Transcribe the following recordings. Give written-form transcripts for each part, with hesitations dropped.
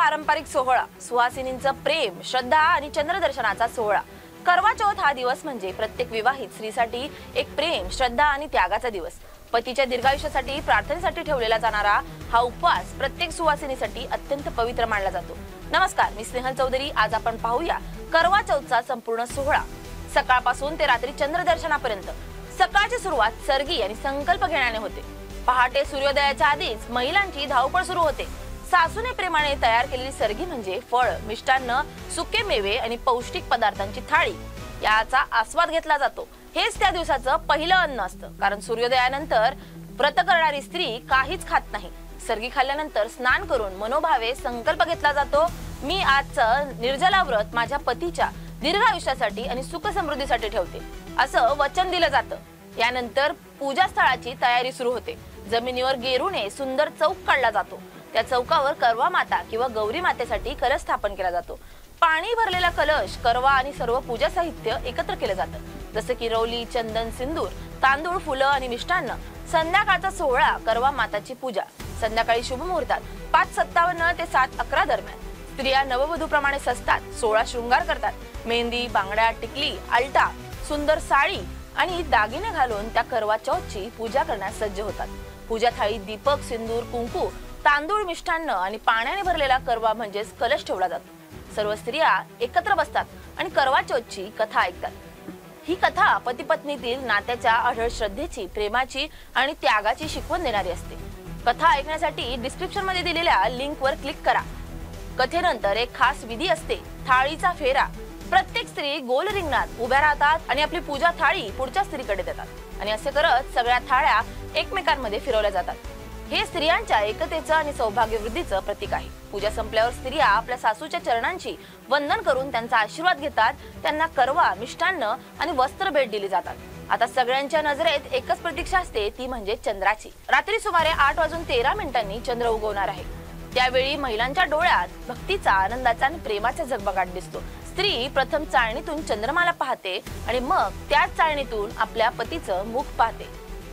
पारंपरिक सोहळा, सुहासिनींचं प्रेम, श्रद्धा आणि चंद्रदर्शनाचा सोहळा। करवा चौथ हा दिवस म्हणजे प्रत्येक विवाहित स्त्रीसाठी एक प्रेम, श्रद्धा आणि त्यागाचा दिवस। पतीच्या दीर्घायुष्यासाठी प्रार्थनेसाठी ठेवलेला जाणारा हा उपवास प्रत्येक सुहासिनीसाठी अत्यंत पवित्र मानला जातो। नमस्कार, मी स्नेहल चौधरी। आज आपण पाहूया करवा चौथचा संपूर्ण सोहळा, सकाळपासून ते रात्री चंद्रदर्शनापर्यंत। सकाळची सुरुवात सर्गी आणि संकल्प घेण्याने होते। पहाटे सूर्योदयाच्या आधीच महिलांची धावपळ सुरू होते। सासूने प्रेमाने तयार केलेली सर्गी म्हणजे फळ, मिष्टान्न, सुके मेवे आणि पौष्टिक पदार्थांची थाळी याचा आस्वाद घेतला जातो। हेच त्या दिवसाचं पहिलं अन्न असतं, कारण सूर्योदयानंतर व्रत करणारी स्त्री काहीच खात नाही। सर्गी खाल्ल्यानंतर स्नान करून मनोभावे संकल्प घेतला जातो, मी आजचं निर्जला व्रत माझ्या पतीच्या दीर्घायुष्यासाठी आणि सुख समृद्धीसाठी ठेवते, असं वचन दिलं जातं। यानंतर पूजा स्थळाची तयारी सुरू होते। जमिनीवर गेरूने सुंदर चौक काढला जातो। त्या चौकावर करवा माता किंवा गौरी मातेसाठी कलश स्थापन केला जातो। पाणी भरलेला कलश, करवा आणि सर्व पूजा साहित्य एकत्र केलं जातं, जसे की रौली, चंदन, सिंदूर, तांदूळ, फुलं आणि मिष्टान्न। संध्याकाळचा सोहळा, करवा माताची पूजा संध्याकाळी शुभ मुहूर्तात 5:57 ते 7:11 दरम्यान। स्त्रिया नववधूप्रमाणे सजतात, 16 शृंगार करतात। मेहंदी, बांगड्या, टिकली, आलटा, सुंदर साडी आणि दागिने घालून त्या करवा चौथची पूजा करण्यास सज्ज होतात। पूजा थाळीत दीपक, सिंदूर, कुंकू, तांदूळ, मिष्टान्न आणि पाण्याने भरलेला करवा म्हणजेच कलश ठेवला जातो। सर्व स्त्रिया एकत्र बसतात आणि करवा चौथची कथा ऐकतात। ही कथा पती पत्नीतील नात्याच्या अढळ श्रद्धेची, प्रेमाची आणि त्यागाची शिकवण देणारी असते। कथा ऐकण्यासाठी डिस्क्रिप्शन मध्ये दिलेल्या लिंकवर क्लिक करा। कथेनंतर एक खास विधी असते, थाळीचा फेरा। प्रत्येक स्त्री गोल रिंगणात उभ्या राहतात आणि आपली पूजा थाळी पुढच्या स्त्रीकडे देतात आणि असे करत सगळ्या थाळ्या एकमेकांमध्ये फिरवल्या जातात। हे स्त्रियांच्या एकतेचं आणि सौभाग्यवृद्धीचं प्रतीक आहे। पूजा संपल्यावर स्त्रिया आपल्या सासूच्या चरणांची वंदन करून त्यांचा आशीर्वाद घेतात। त्यांना करवा, मिष्टान्न आणि वस्त्र भेट दिली जातात। आता सगळ्यांच्या नजरेत एकच प्रतीक्षा असते, ती म्हणजे चंद्राची। रात्री सुमारे 8:13 चंद्र उगवणार आहे। त्यावेळी महिलांच्या डोळ्यात भक्तीचा, आनंदाचा आणि प्रेमाचा झगमगाट दिसतो। स्त्री प्रथम चाळणीतून चंद्रमाला पाहते आणि मग त्याच चाळणीतून आपल्या पतीचं मुख पाहते।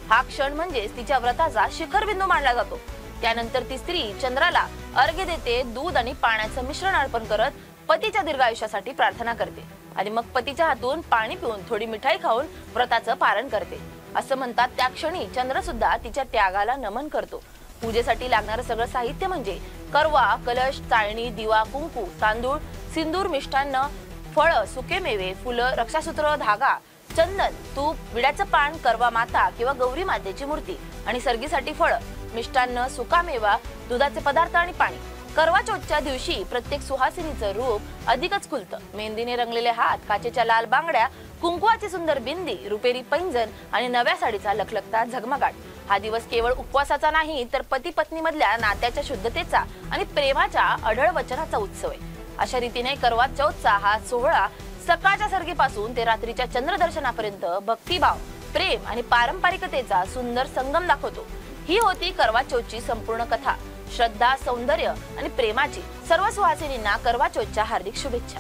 हा क्षण म्हणजे तिच्या व्रताचा शिखरबिंदू मानला जातो। त्यानंतर ती स्त्री चंद्राला अर्घ्य देते, दूध आणि पाण्याचं मिश्रण अर्पण करत पतीच्या दीर्घायुष्यासाठी प्रार्थना करते आणि मग पतीच्या हातून पाणी पिऊन थोडी मिठाई खाऊन व्रताचं पारण करते। असं म्हणतात, त्या क्षणी चंद्र सुद्धा तिच्या त्यागाला नमन करतो। पूजेसाठी लागणारं सगळं साहित्य म्हणजे करवा, कलश, चाळणी, दिवा, कुंकू, तांदूळ, सिंदूर, मिष्टान्न, फळं, सुके मेवे, फुलं, रक्षासूत्र, धागा, चंदन, तूप, विड्याचं पान, करवा माता किंवा गौरी मातेची मूर्ती आणि सर्गीसाठी फळं, मिष्टान्न, सुका मेवा, दुधाचे पदार्थ आणि पाणी। करवा चौथच्या दिवशी प्रत्येक सुहासिनीचं रूप अधिकच खुलतं। मेहंदीने रंगलेले हात, काचेच्या लाल बांगड्या, कुंकवाची सुंदर बिंदी, रुपेरी पैंजण आणि नव्या साडीचा लखलखता झगमगाट। हा दिवस केवळ उपवासाचा नाही, तर पती पत्नी मधल्या नात्याच्या शुद्धतेचा आणि प्रेमाच्या अढळ वचनाचा उत्सव आहे। अशा रीतीने करवा चौथचा हा सोहळा सकाळच्या सर्गीपासून ते रात्रीच्या चंद्रदर्शनापर्यंत भक्तिभाव, प्रेम आणि पारंपरिकतेचा सुंदर संगम दाखवतो। ही होती करवा चौथची संपूर्ण कथा। श्रद्धा, सौंदर्य आणि प्रेमाची सर्व सुहासिनींना करवा चौथच्या हार्दिक शुभेच्छा।